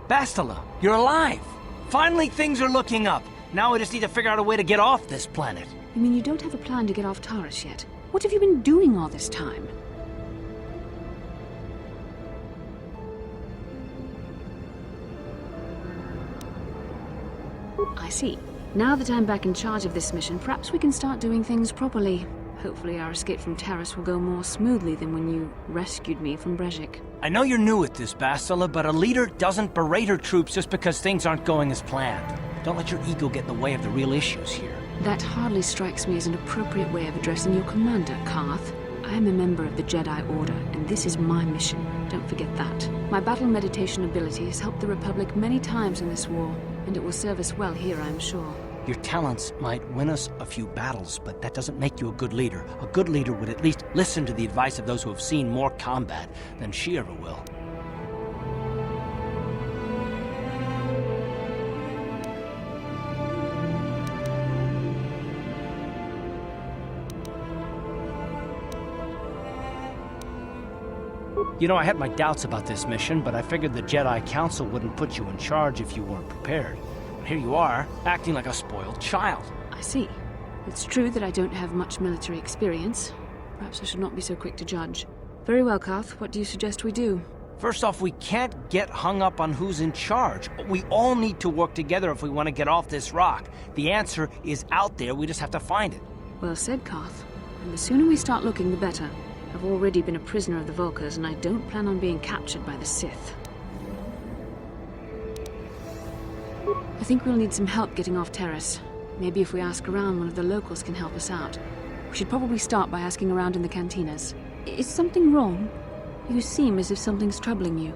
Bastila, you're alive! Finally, things are looking up. Now we just need to figure out a way to get off this planet. You mean you don't have a plan to get off Taris yet? What have you been doing all this time? I see. Now that I'm back in charge of this mission, perhaps we can start doing things properly. Hopefully our escape from Taris will go more smoothly than when you rescued me from Brezhik. I know you're new at this, Bastila, but a leader doesn't berate her troops just because things aren't going as planned. Don't let your ego get in the way of the real issues here. That hardly strikes me as an appropriate way of addressing your commander, Karth. I am a member of the Jedi Order, and this is my mission. Don't forget that. My battle meditation ability has helped the Republic many times in this war, and it will serve us well here, I'm sure. Your talents might win us a few battles, but that doesn't make you a good leader. A good leader would at least listen to the advice of those who have seen more combat than she ever will. You know, I had my doubts about this mission, but I figured the Jedi Council wouldn't put you in charge if you weren't prepared. Here you are, acting like a spoiled child. I see. It's true that I don't have much military experience. Perhaps I should not be so quick to judge. Very well, Karth. What do you suggest we do? First off, we can't get hung up on who's in charge. We all need to work together if we want to get off this rock. The answer is out there, we just have to find it. Well said, Karth. And the sooner we start looking, the better. I've already been a prisoner of the Vulkars, and I don't plan on being captured by the Sith. I think we'll need some help getting off Taris. Maybe if we ask around, one of the locals can help us out. We should probably start by asking around in the cantinas. Is something wrong? You seem as if something's troubling you.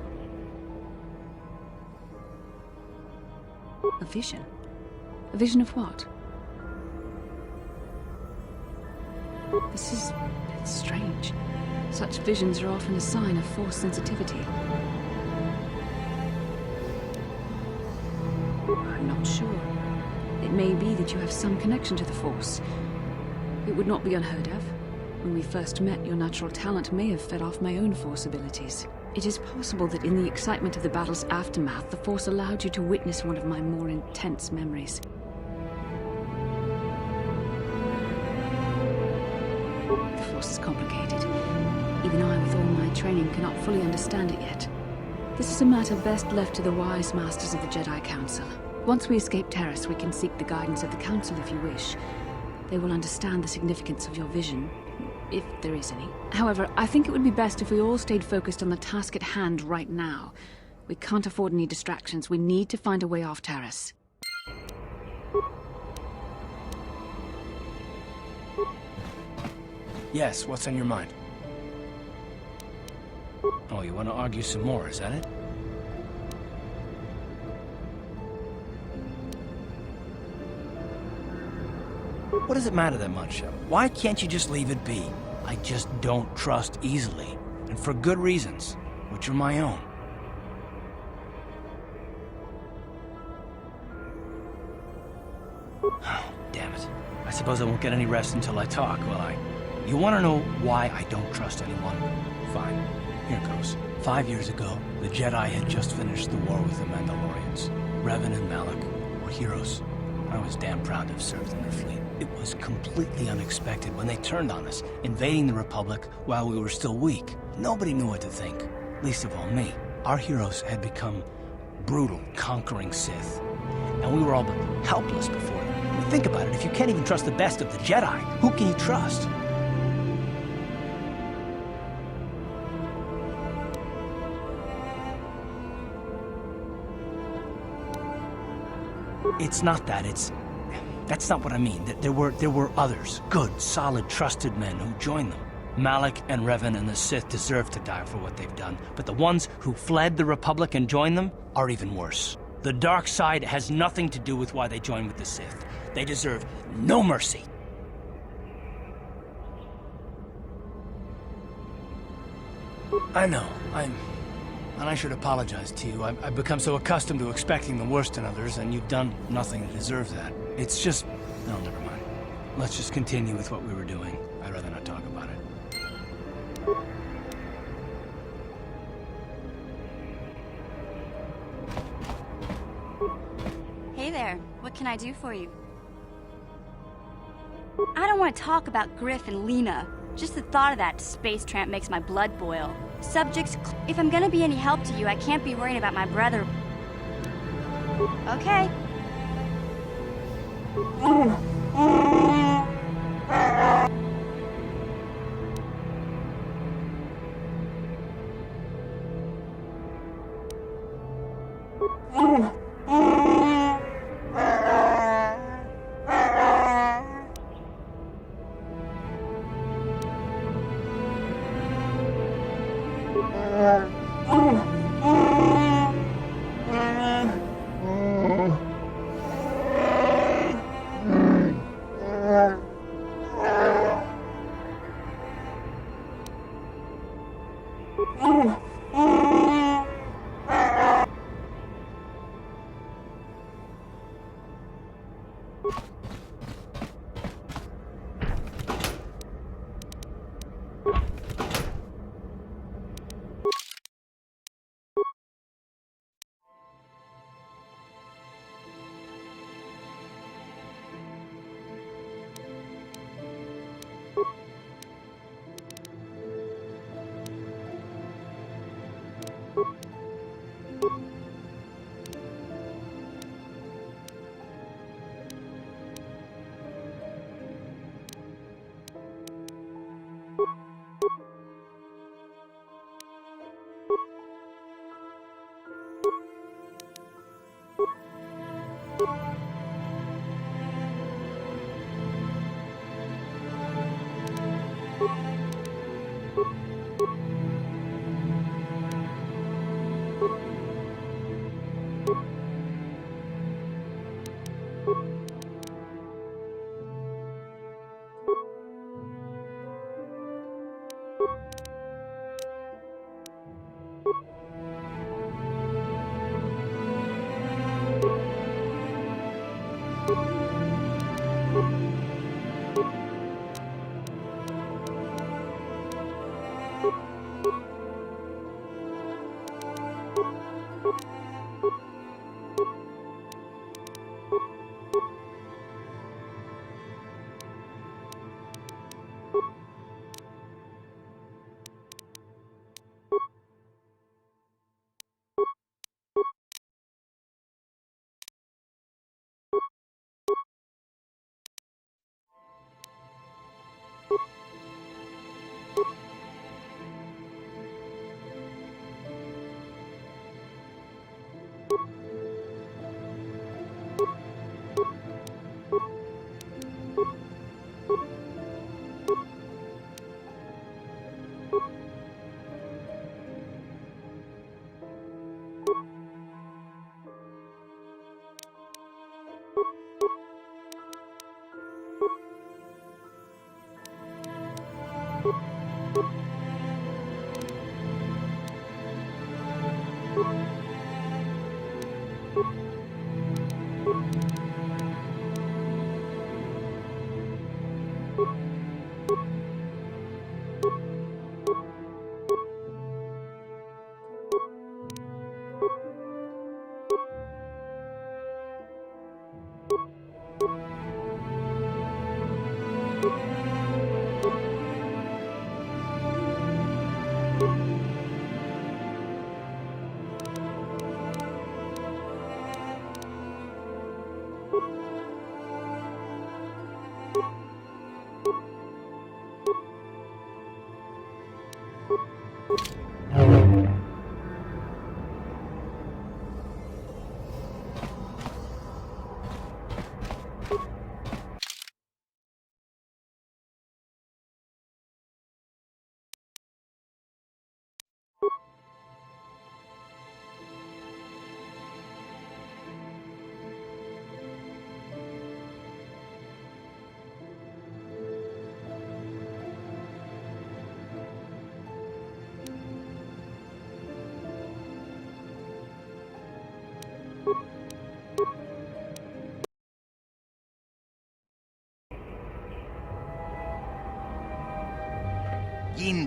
A vision? A vision of what? It's strange. Such visions are often a sign of force sensitivity. I'm not sure. It may be that you have some connection to the Force. It would not be unheard of. When we first met, your natural talent may have fed off my own Force abilities. It is possible that in the excitement of the battle's aftermath, the Force allowed you to witness one of my more intense memories. The Force is complicated. Even I, with all my training, cannot fully understand it yet. This is a matter best left to the wise masters of the Jedi Council. Once we escape Taris, we can seek the guidance of the Council if you wish. They will understand the significance of your vision, if there is any. However, I think it would be best if we all stayed focused on the task at hand right now. We can't afford any distractions. We need to find a way off Taris. Yes, what's on your mind? Oh, you want to argue some more, is that it? What does it matter that much? Why can't you just leave it be? I just don't trust easily, and for good reasons, which are my own. Oh, damn it. I suppose I won't get any rest until I talk, will I? You want to know why I don't trust anyone? Fine. Here goes. 5 years ago, the Jedi had just finished the war with the Mandalorians. Revan and Malak were heroes. I was damn proud to have served in their fleet. It was completely unexpected when they turned on us, invading the Republic while we were still weak. Nobody knew what to think, least of all me. Our heroes had become brutal, conquering Sith, and we were all but helpless before them. I mean, think about it, if you can't even trust the best of the Jedi, who can you trust? It's not that, that's not what I mean. There were others, good, solid, trusted men who joined them. Malak and Revan and the Sith deserve to die for what they've done, but the ones who fled the Republic and joined them are even worse. The dark side has nothing to do with why they joined with the Sith. They deserve no mercy. I know, and I should apologize to you. I've become so accustomed to expecting the worst in others, and you've done nothing to deserve that. It's just... no, never mind. Let's just continue with what we were doing. I'd rather not talk about it. BioWare. What can I do for you? I don't want to talk about Griff and Lena. Just the thought of that space tramp makes my blood boil. Subjects, if I'm gonna be any help to you, I can't be worrying about my brother. Okay.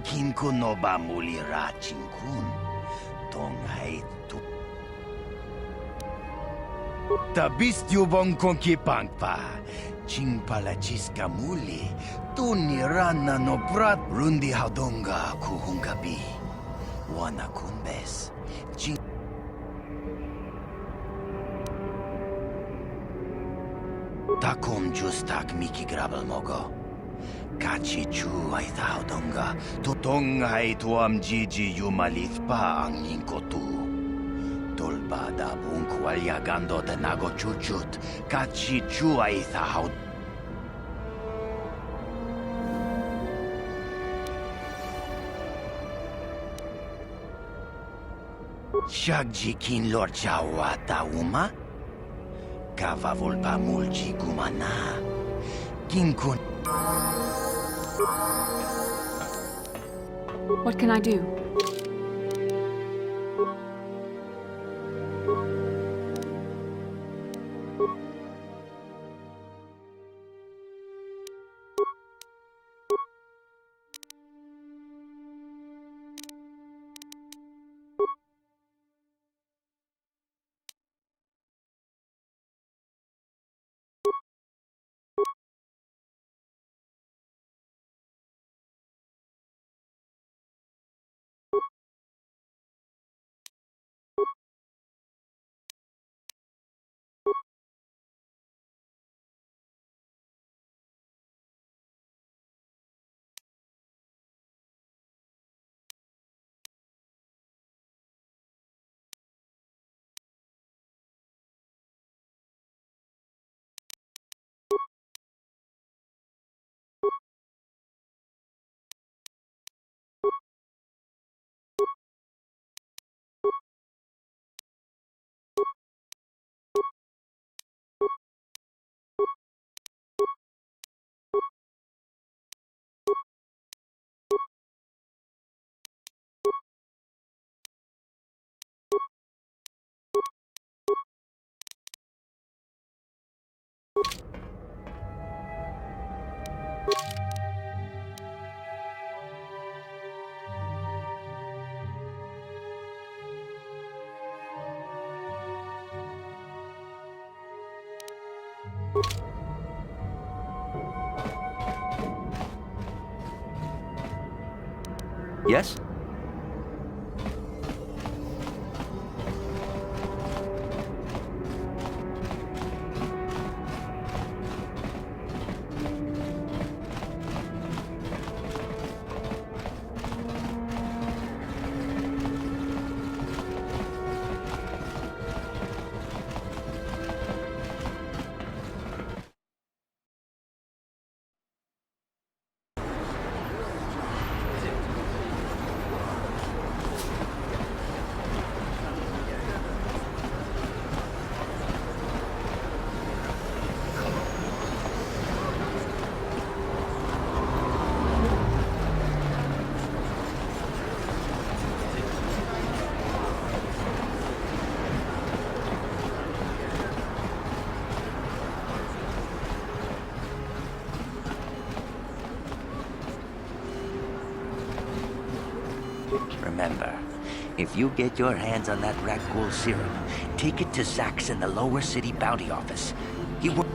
Kin ko no ba muli rachin kun tongay tu Tabistyu bonkonki pangpa. Chingpalachiska muli. Tuni rana no prat. Rundi hadonga kuhungabi. Wana kunbes. Takom justak miki grabel mogo. Kachi chu ay taudonga. Tutonga ay tuam jiji yumalitpa ang ninkotu. Tolbada bunkwaliagando de nago chuchut. Kachi chu ay taud. Shagji kin lor chawa tauma. Kava volpa mulji gumana. Kinkun. What can I do? Yes? Remember, if you get your hands on that rat ghoul serum, take it to Zach's in the lower city bounty office. He will...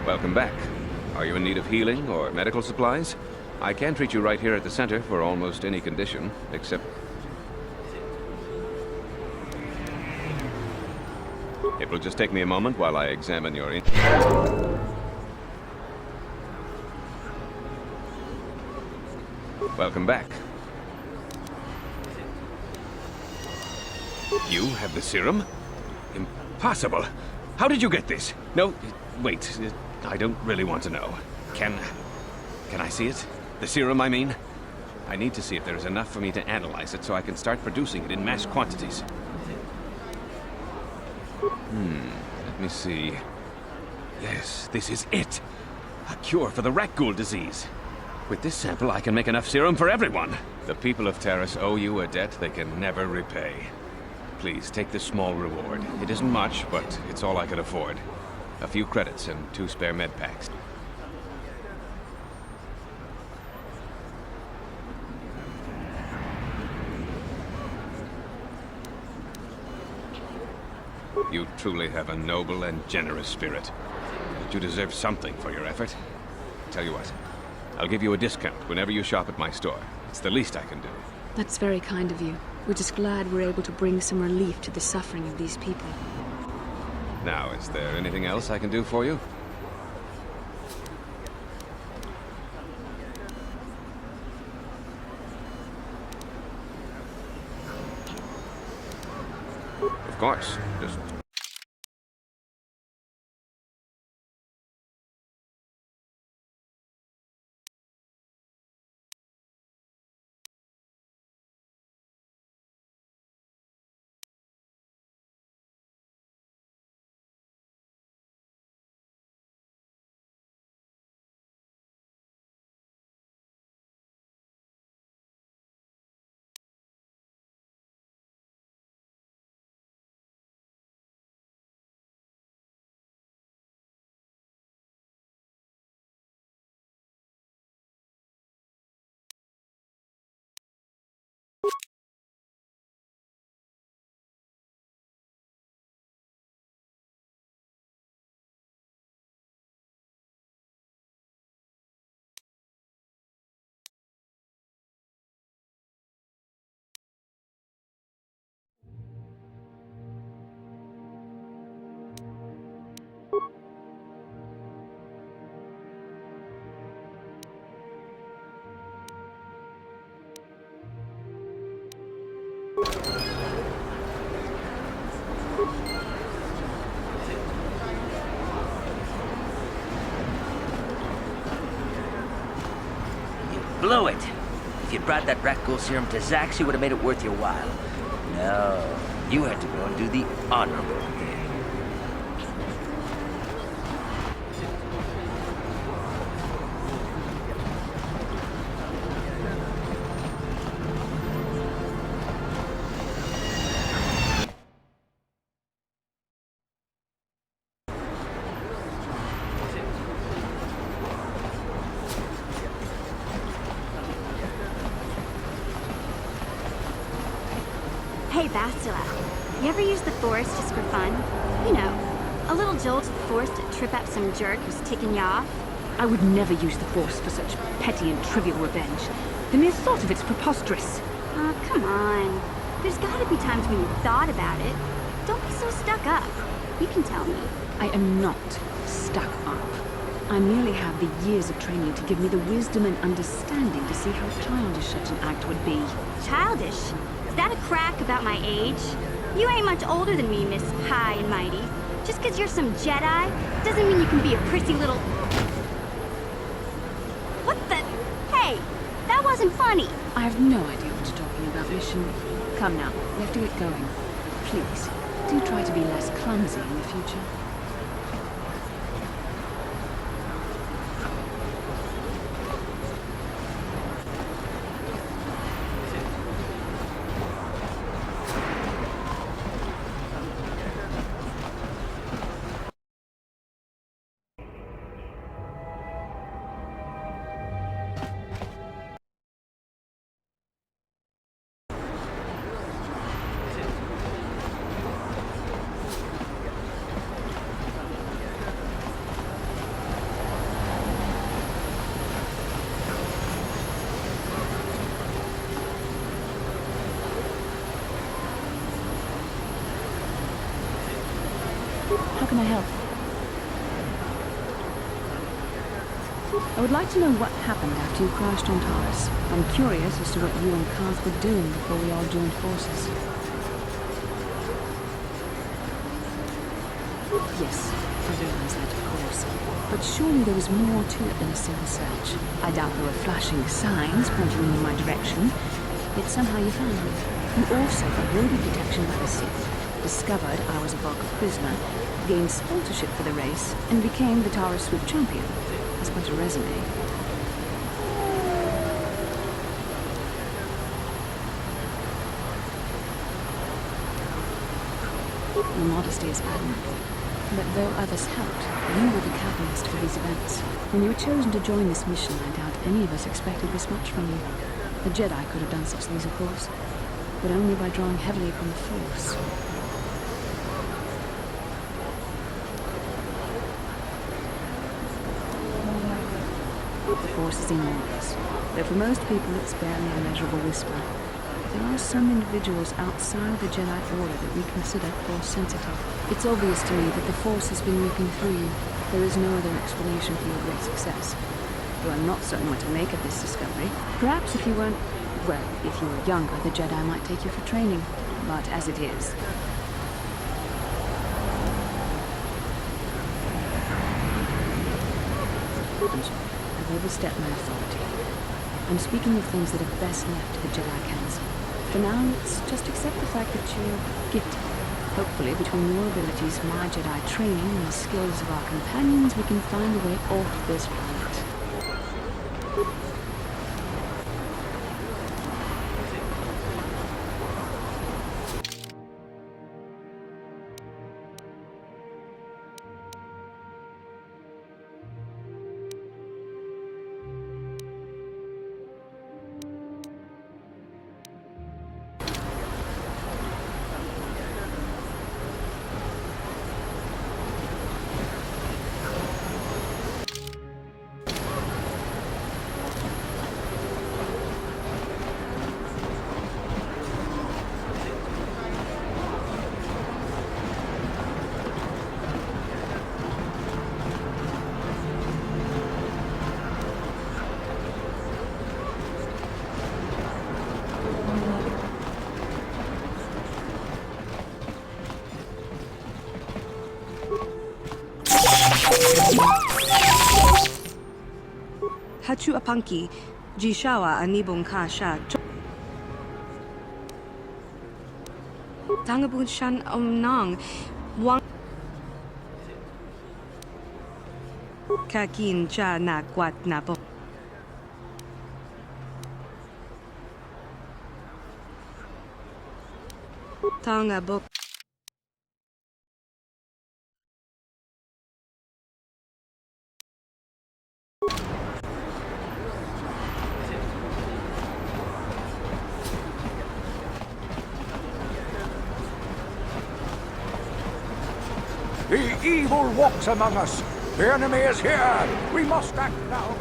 Welcome back. Are you in need of healing or medical supplies? I can treat you right here at the center for almost any condition, except... It will just take me a moment while I examine your... Welcome back. You have the serum? Impossible. How did you get this? No, wait. I don't really want to know. Can I see it? The serum, I mean? I need to see if there is enough for me to analyze it so I can start producing it in mass quantities. Let me see. Yes, this is it. A cure for the rat ghoul disease. With this sample, I can make enough serum for everyone. The people of Taris owe you a debt they can never repay. Please, take this small reward. It isn't much, but it's all I can afford. A few credits and 2 spare med packs. You truly have a noble and generous spirit. But you deserve something for your effort. Tell you what, I'll give you a discount whenever you shop at my store. It's the least I can do. That's very kind of you. We're just glad we're able to bring some relief to the suffering of these people. Now, is there anything else I can do for you? Of course. Just... Blew it. If you'd brought that rat ghoul serum to Zax, you would have made it worth your while. No, you had to go and do the honorable thing. Hey, Bastila, you ever use the Force just for fun? You know, a little jolt of the Force to trip up some jerk who's ticking you off? I would never use the Force for such petty and trivial revenge. The mere thought of it's preposterous. Oh, come on. There's gotta be times when you thought about it. Don't be so stuck up. You can tell me. I am not stuck up. I merely have the years of training to give me the wisdom and understanding to see how childish such an act would be. Childish? Is that a crack about my age? You ain't much older than me, Miss High and Mighty. Just 'cause you're some Jedi, doesn't mean you can be a prissy little... What the... Hey, that wasn't funny. I have no idea what you're talking about, Mission. Come now, we have to get going. Please, do try to be less clumsy in the future. How can I help? I would like to know what happened after you crashed on Taris. I'm curious as to what you and Karth were doing before we all joined forces. Yes, I realize that, of course. But surely there was more to it than a simple search. I doubt there were flashing signs pointing in my direction. Yet somehow you found me. You also avoided detection by the Sith, discovered I was a Vulcan prisoner, gained sponsorship for the race, and became the Taris Swoop champion. That's quite a resume. Your modesty is admirable. But though others helped, you were the catalyst for these events. When you were chosen to join this mission, I doubt any of us expected this much from you. The Jedi could have done such things, of course, but only by drawing heavily upon the Force. Force is enormous, though for most people it's barely a measurable whisper. There are some individuals outside of the Jedi Order that we consider Force-sensitive. It's obvious to me that the Force has been working through you. There is no other explanation for your great success. Though I'm not certain what to make of this discovery. Perhaps if you weren't... well, if you were younger, the Jedi might take you for training. But as it is... I'm sorry. I've overstepped my authority. I'm speaking of things that are best left to the Jedi Council. For now, let's just accept the fact that you're gifted. Hopefully, between your abilities, my Jedi training, and the skills of our companions, we can find a way off this planet. Hachu apanki, jishawa anibong kasha. Tangabun shan omnang, wang kakin cha na kwat na po. Tangabok. The evil walks among us. The enemy is here. We must act now.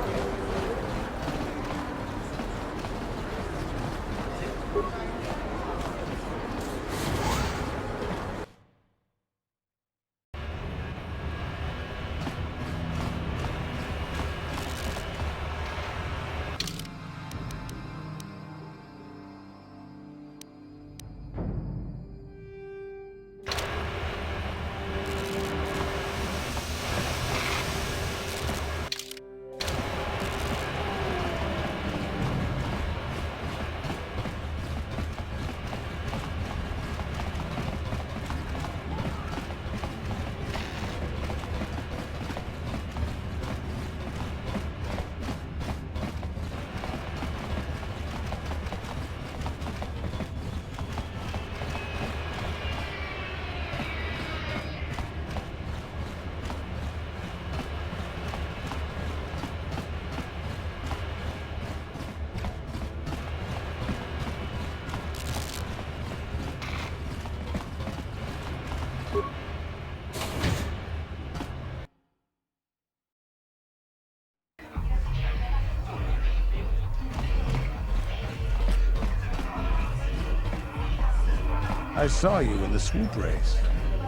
I saw you in the swoop race.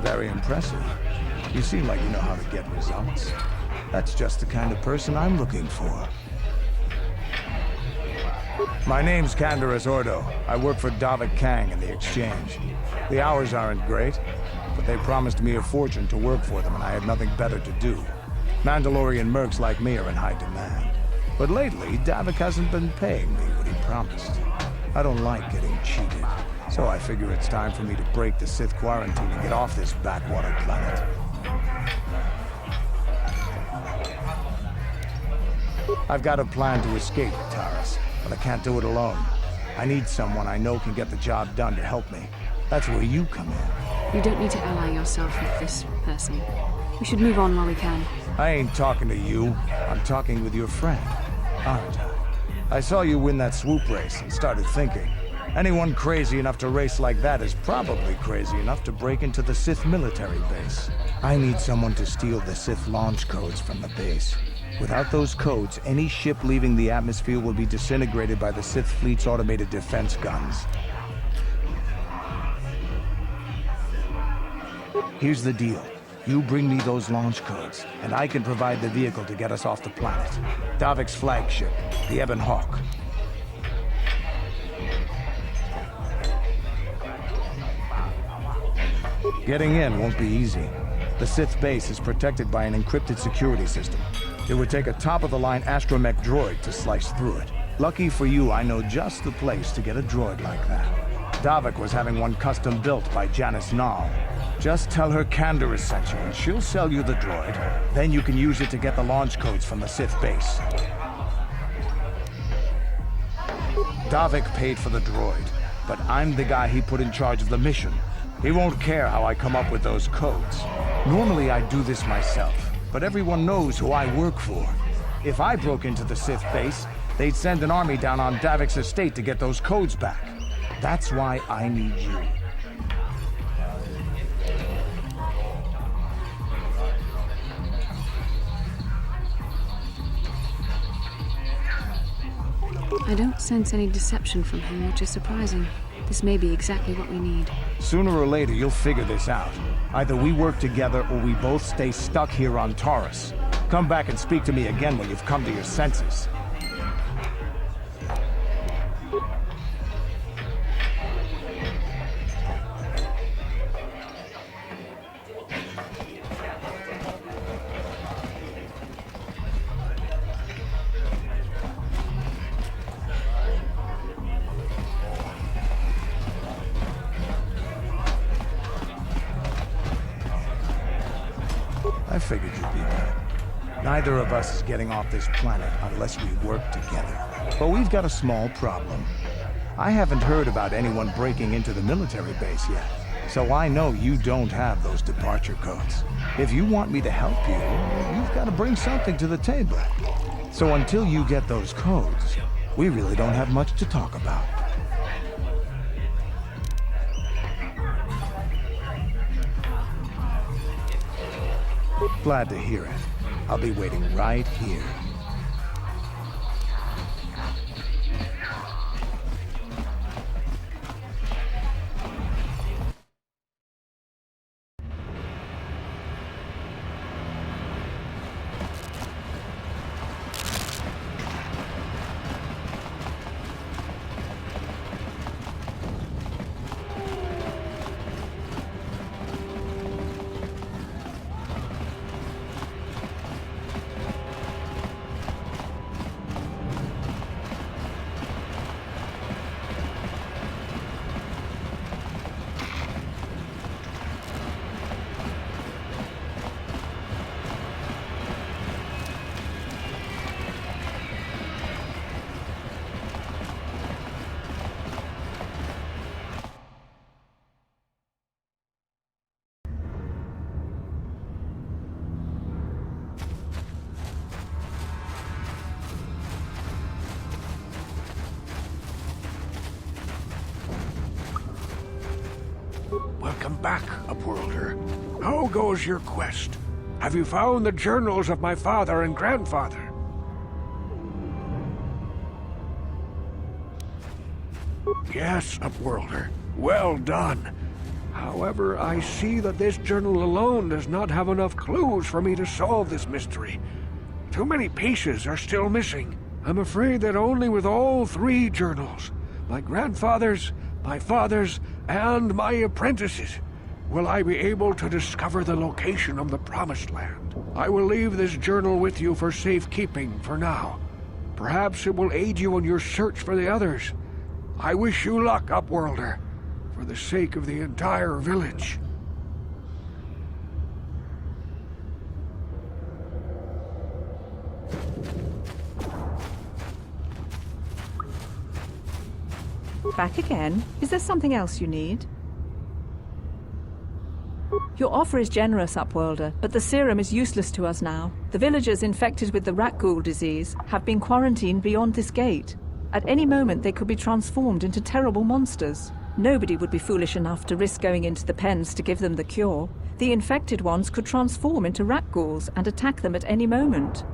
Very impressive. You seem like you know how to get results. That's just the kind of person I'm looking for. My name's Canderous Ordo. I work for Davik Kang in the Exchange. The hours aren't great, but they promised me a fortune to work for them, and I had nothing better to do. Mandalorian mercs like me are in high demand. But lately, Davik hasn't been paying me what he promised. I don't like getting cheated. So I figure it's time for me to break the Sith quarantine and get off this backwater planet. I've got a plan to escape, Taris, but I can't do it alone. I need someone I know can get the job done to help me. That's where you come in. You don't need to ally yourself with this person. We should move on while we can. I ain't talking to you. I'm talking with your friend, aren't I? I saw you win that swoop race and started thinking. Anyone crazy enough to race like that is probably crazy enough to break into the Sith military base. I need someone to steal the Sith launch codes from the base. Without those codes, any ship leaving the atmosphere will be disintegrated by the Sith fleet's automated defense guns. Here's the deal. You bring me those launch codes, and I can provide the vehicle to get us off the planet. Davik's flagship, the Ebon Hawk. Getting in won't be easy. The Sith base is protected by an encrypted security system. It would take a top-of-the-line astromech droid to slice through it. Lucky for you, I know just the place to get a droid like that. Davik was having one custom built by Janice Nall. Just tell her Candaris sent you, and she'll sell you the droid. Then you can use it to get the launch codes from the Sith base. Davik paid for the droid, but I'm the guy he put in charge of the mission. He won't care how I come up with those codes. Normally I'd do this myself, but everyone knows who I work for. If I broke into the Sith base, they'd send an army down on Davik's estate to get those codes back. That's why I need you. I don't sense any deception from him, which is surprising. This may be exactly what we need. Sooner or later, you'll figure this out. Either we work together or we both stay stuck here on Taurus. Come back and speak to me again when you've come to your senses. I figured you'd be back. Neither of us is getting off this planet unless we work together. But we've got a small problem. I haven't heard about anyone breaking into the military base yet, so I know you don't have those departure codes. If you want me to help you, you've got to bring something to the table. So until you get those codes, we really don't have much to talk about. Glad to hear it. I'll be waiting right here. Welcome back, Upworlder. How goes your quest? Have you found the journals of my father and grandfather? Yes, Upworlder. Well done. However, I see that this journal alone does not have enough clues for me to solve this mystery. Too many pieces are still missing. I'm afraid that only with all three journals, my grandfather's, my father's, and my apprentice's, will I be able to discover the location of the Promised Land. I will leave this journal with you for safekeeping for now. Perhaps it will aid you in your search for the others. I wish you luck, Upworlder, for the sake of the entire village. Back again? Is there something else you need? Your offer is generous, Upworlder, but the serum is useless to us now. The villagers infected with the rat ghoul disease have been quarantined beyond this gate. At any moment they could be transformed into terrible monsters. Nobody would be foolish enough to risk going into the pens to give them the cure. The infected ones could transform into rat ghouls and attack them at any moment.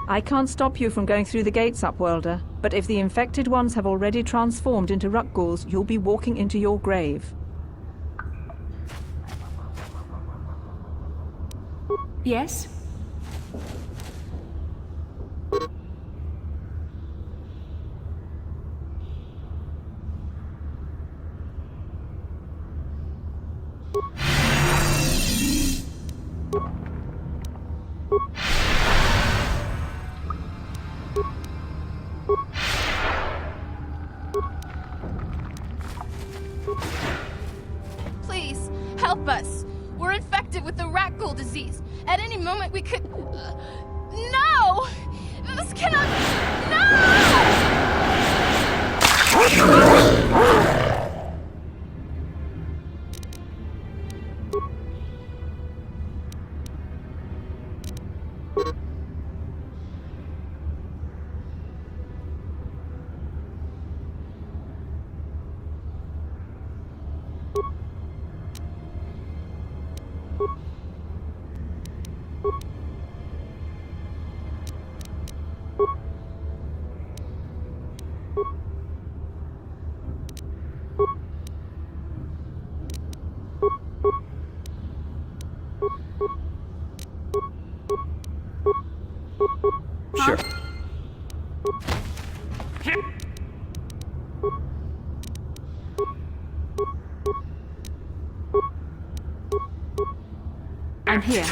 I can't stop you from going through the gates, Upworlder, but if the infected ones have already transformed into Ruckghouls, you'll be walking into your grave. Yes? Please, help us. We're infected with the rat ghoul disease. At any moment we could... No! This cannot... No! Sure. I'm here.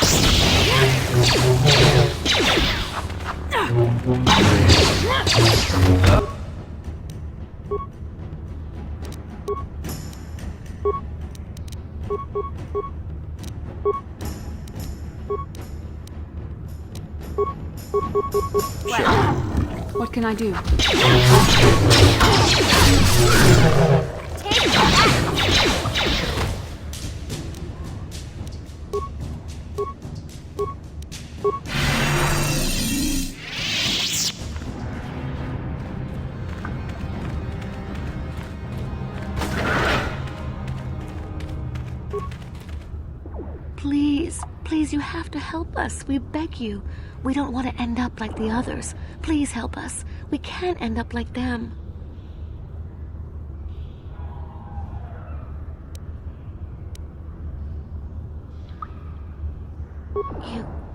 What can I do? Please, you have to help us. We beg you. We don't want to end up like the others. Please help us. We can't end up like them.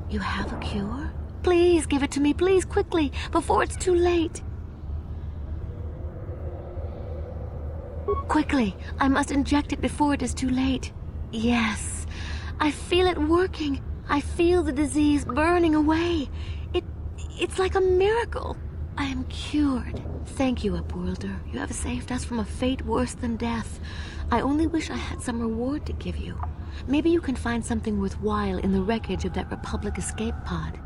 You have a cure? Please give it to me, please, quickly, before it's too late. Quickly, I must inject it before it is too late. Yes, I feel it working. I feel the disease burning away. It's like a miracle. I am cured. Thank you, Upworlder. You have saved us from a fate worse than death. I only wish I had some reward to give you. Maybe you can find something worthwhile in the wreckage of that Republic escape pod.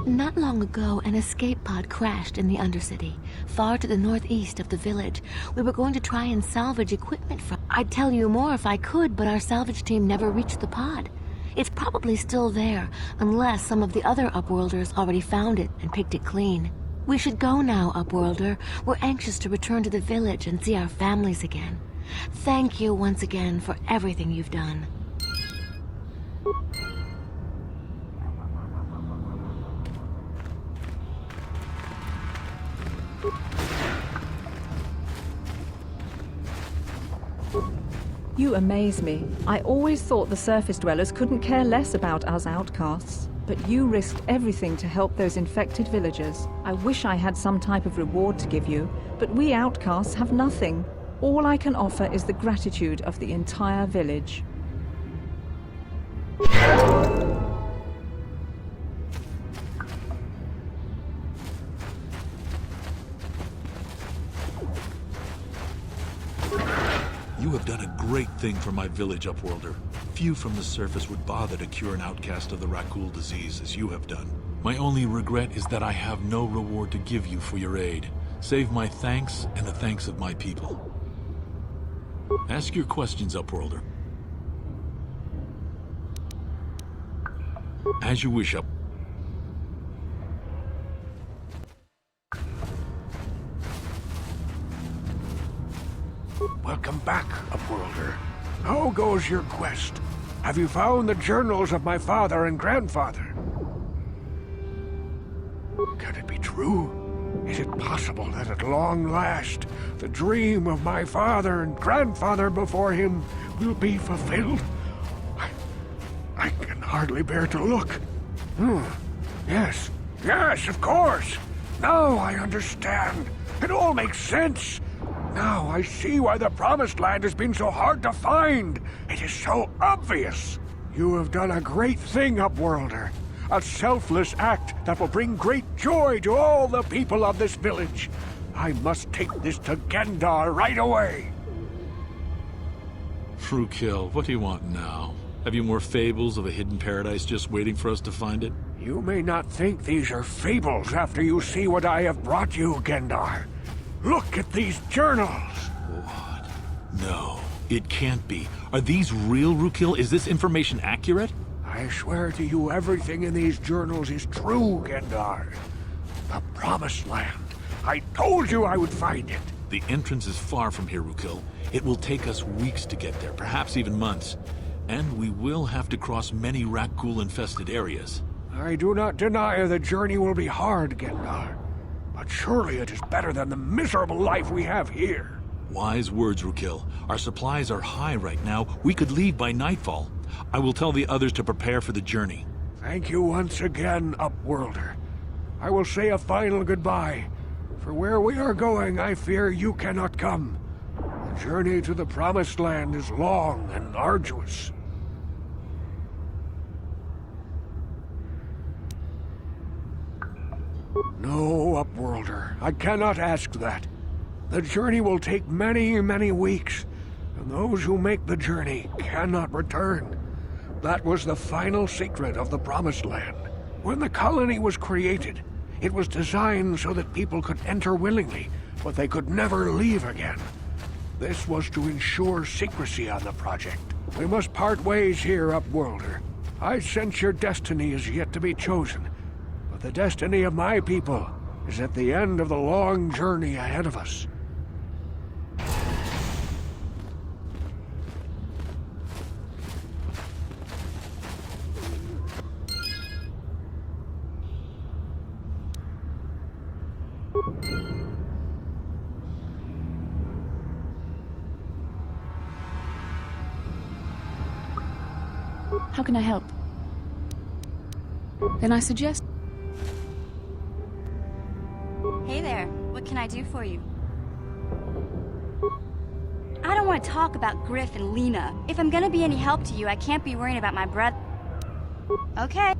Not long ago, an escape pod crashed in the Undercity, far to the northeast of the village. We were going to try and salvage equipment from... I'd tell you more if I could, but our salvage team never reached the pod. It's probably still there, unless some of the other Upworlders already found it and picked it clean. We should go now, Upworlder. We're anxious to return to the village and see our families again. Thank you once again for everything you've done. You amaze me. I always thought the surface dwellers couldn't care less about us outcasts. But you risked everything to help those infected villagers. I wish I had some type of reward to give you, but we outcasts have nothing. All I can offer is the gratitude of the entire village. You have done a great thing for my village, Upworlder. Few from the surface would bother to cure an outcast of the rat ghoul disease as you have done. My only regret is that I have no reward to give you for your aid, save my thanks and the thanks of my people. Ask your questions, Upworlder. As you wish, Up. Welcome back, Upworlder. How goes your quest? Have you found the journals of my father and grandfather? Can it be true? Is it possible that at long last, the dream of my father and grandfather before him will be fulfilled? I can hardly bear to look. Yes, of course. Now I understand. It all makes sense. Now I see why the Promised Land has been so hard to find. It is so obvious. You have done a great thing, Upworlder. A selfless act that will bring great joy to all the people of this village. I must take this to Gendar right away. Rukil, what do you want now? Have you more fables of a hidden paradise just waiting for us to find it? You may not think these are fables after you see what I have brought you, Gendar. Look at these journals. What? No, it can't be. Are these real, Rukil? Is this information accurate? I swear to you everything in these journals is true, Gendar. The Promised Land. I told you I would find it. The entrance is far from here, Rukil. It will take us weeks to get there, perhaps even months. And we will have to cross many Rakghoul-infested areas. I do not deny the journey will be hard, Gendar. But surely it is better than the miserable life we have here. Wise words, Rukil. Our supplies are high right now. We could leave by nightfall. I will tell the others to prepare for the journey. Thank you once again, Upworlder. I will say a final goodbye. For where we are going, I fear you cannot come. The journey to the Promised Land is long and arduous. No, Upworlder, I cannot ask that. The journey will take many, many weeks, and those who make the journey cannot return. That was the final secret of the Promised Land. When the colony was created, it was designed so that people could enter willingly, but they could never leave again. This was to ensure secrecy on the project. We must part ways here, Upworlder. I sense your destiny is yet to be chosen, but the destiny of my people is at the end of the long journey ahead of us. How can I help? Then I suggest... Hey there, what can I do for you? I don't want to talk about Griff and Lena. If I'm gonna be any help to you, I can't be worrying about my brother. Okay.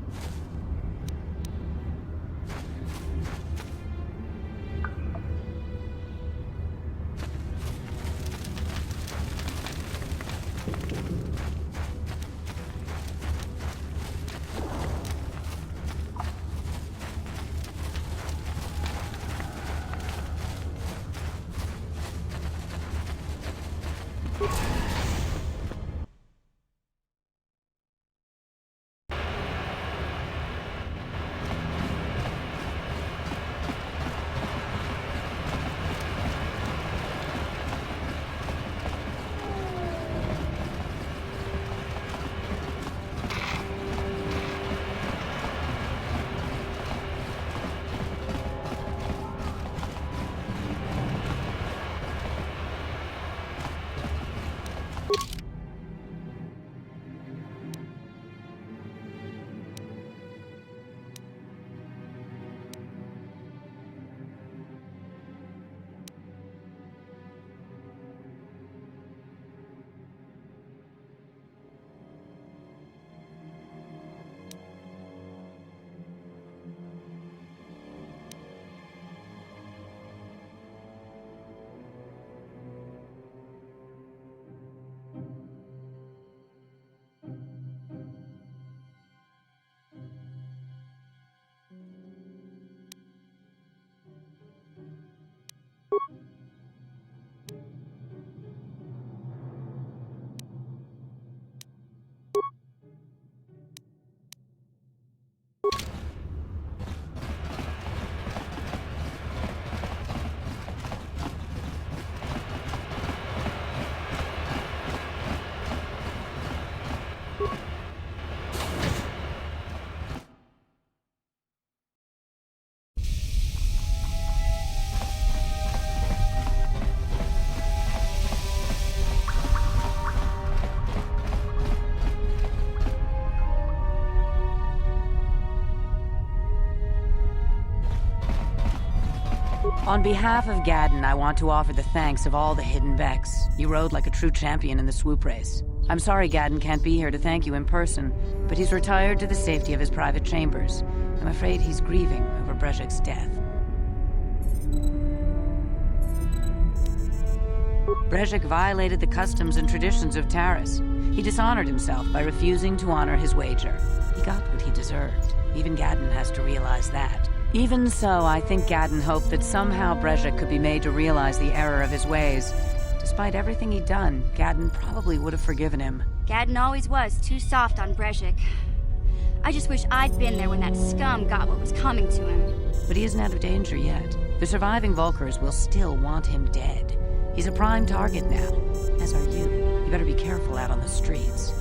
On behalf of Gadden, I want to offer the thanks of all the hidden Becks. You rode like a true champion in the swoop race. I'm sorry Gadden can't be here to thank you in person, but he's retired to the safety of his private chambers. I'm afraid he's grieving over Brezhik's death. Brezhik violated the customs and traditions of Taris. He dishonored himself by refusing to honor his wager. He got what he deserved. Even Gadden has to realize that. Even so, I think Gadden hoped that somehow Brezhik could be made to realize the error of his ways. Despite everything he'd done, Gadden probably would have forgiven him. Gadden always was too soft on Brezhik. I just wish I'd been there when that scum got what was coming to him. But he isn't out of danger yet. The surviving Volkers will still want him dead. He's a prime target now, as are you. You better be careful out on the streets.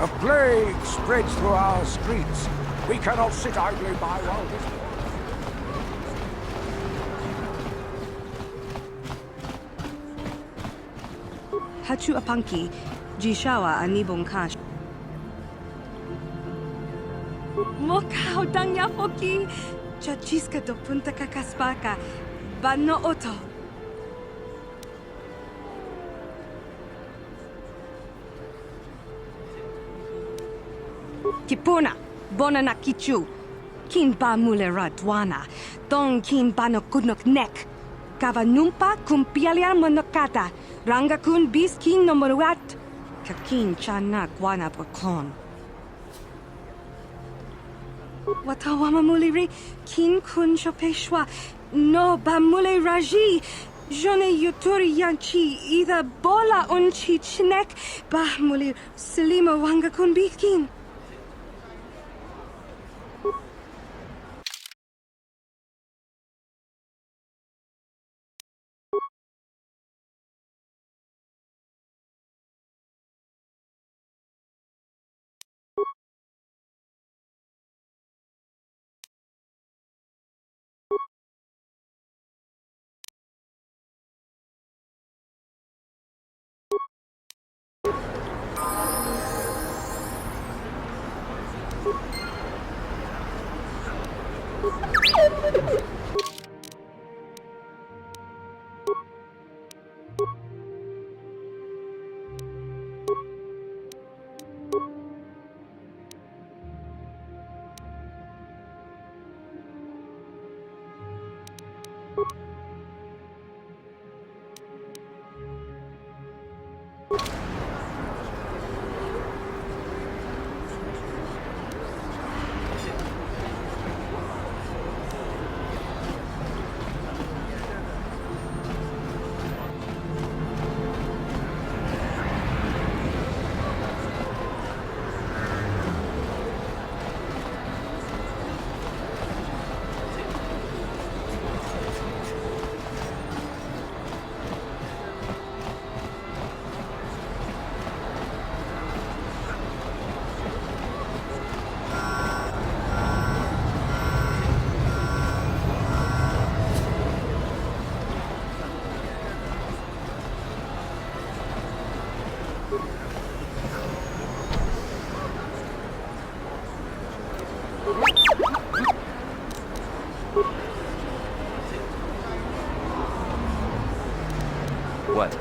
A plague spreads through our streets. We cannot sit idly by while this... Hachu apanki, jishawa anibong kash. Mokao dangya foki, chachiska do punta kakaspaka, bano oto. Kipuna, bona na kichu. Kin ba mulera dwana, dong kin ba no kudnok nek. Kavanumpa kumpialia monokata. Rangakun biskin nomoruat. Kakin chana guana bokon. Watawama muliri kin kun shopeshwa. No bamule raji. Jone yuturi yanchi either bola unchi chinek. Bah muli selima wangakun biskin. What?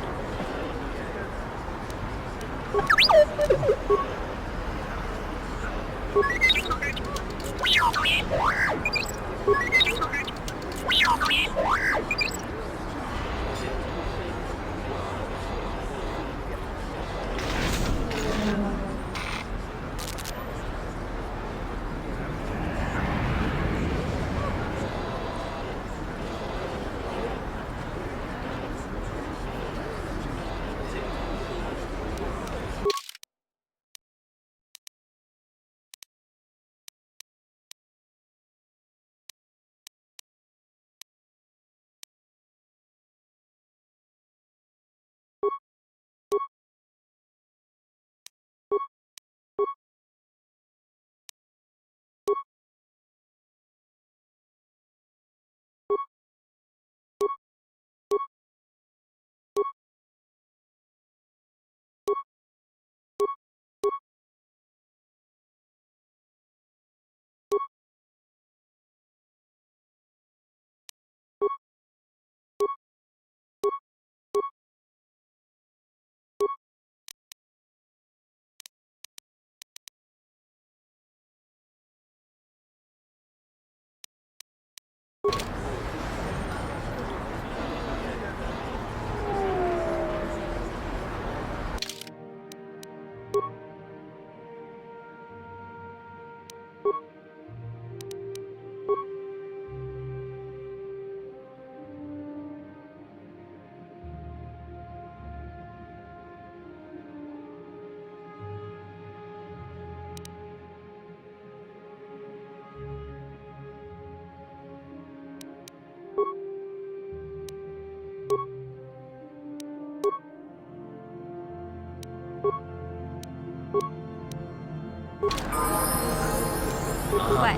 What?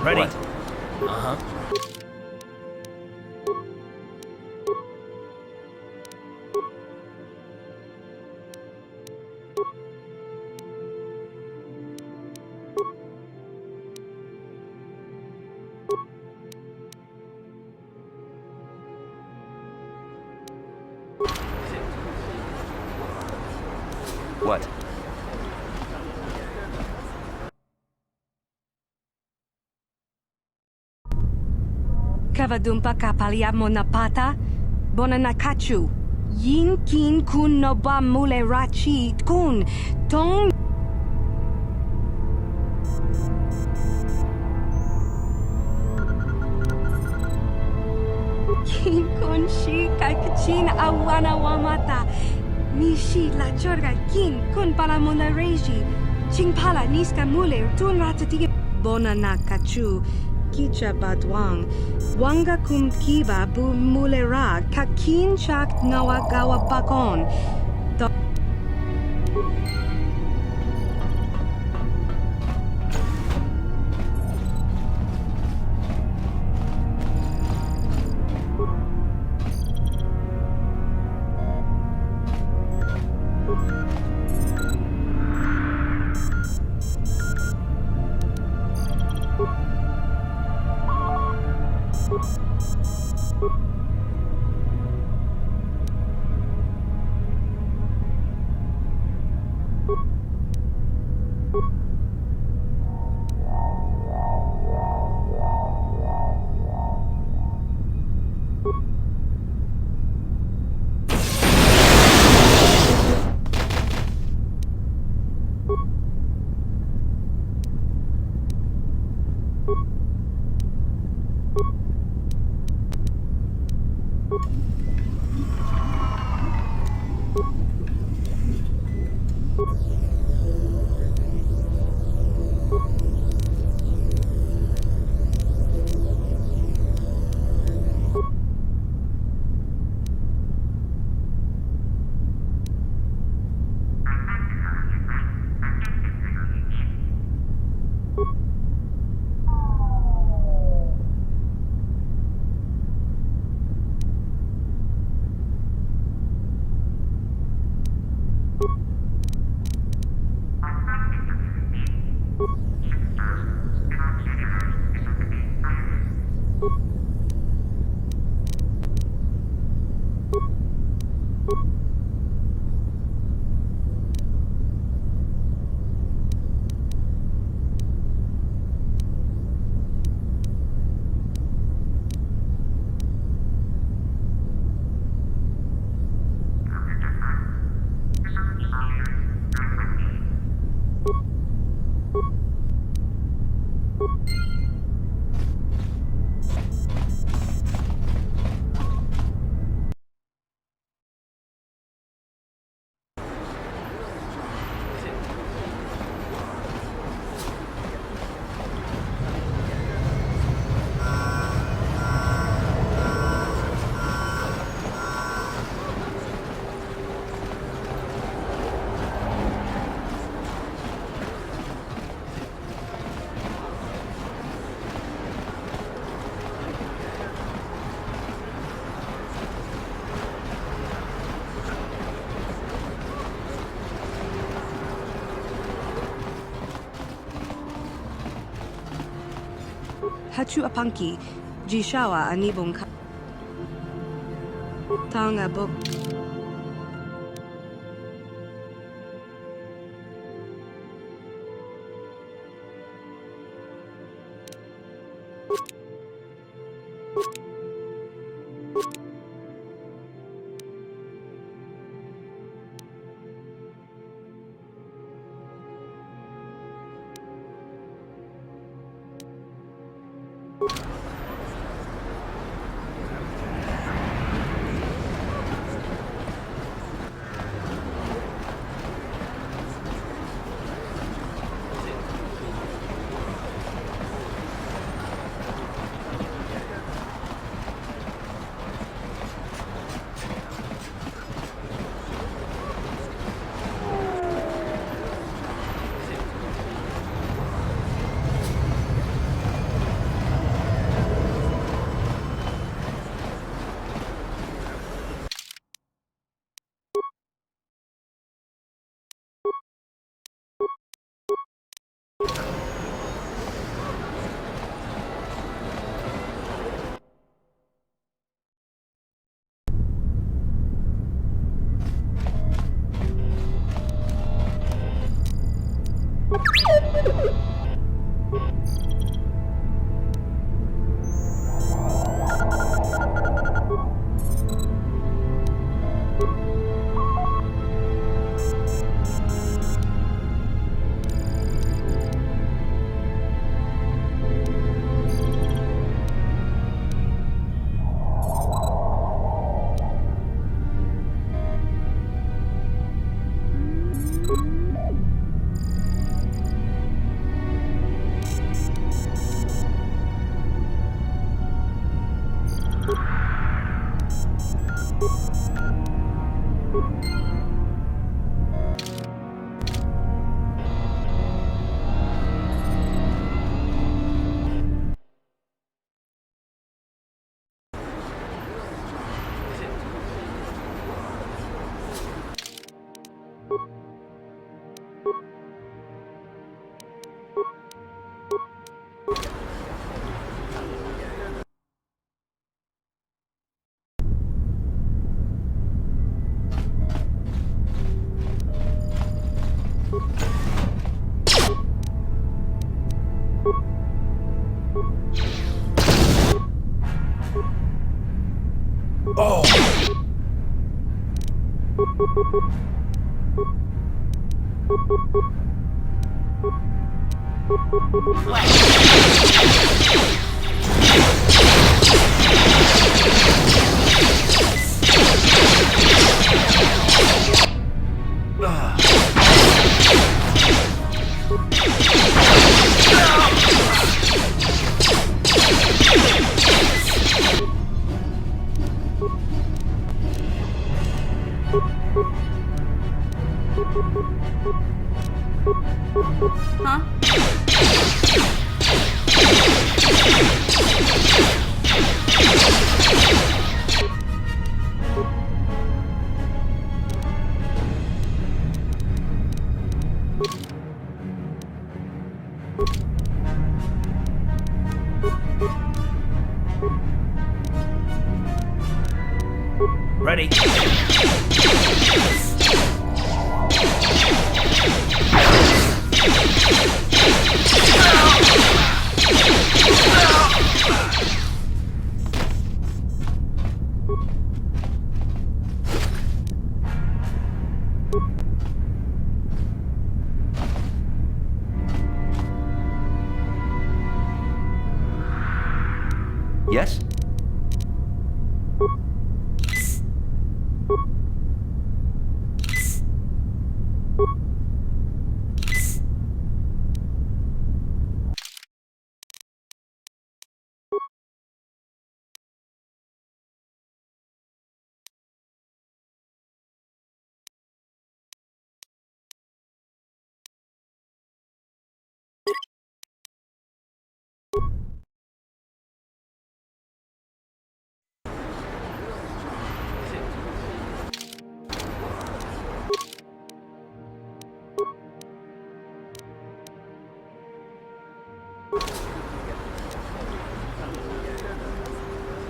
Ready? What? Uh-huh. What? Kavadumpa kapalia monapata, bonanakachu. Yin kin kun noba mule rachi kun. Tong. Kin kun shi kakachin awana wamata. Nishi la chorga kin kun pala mona reji. Chingpala niska mule tun ratati. Bonanakachu. Kicha badwang. Wanga kum kiba bu mulera kakin chak nawagawa bakon. Hachu apanki, jishawa anibong ka. Tanga bok. Huh? Ready? Yes?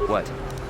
What?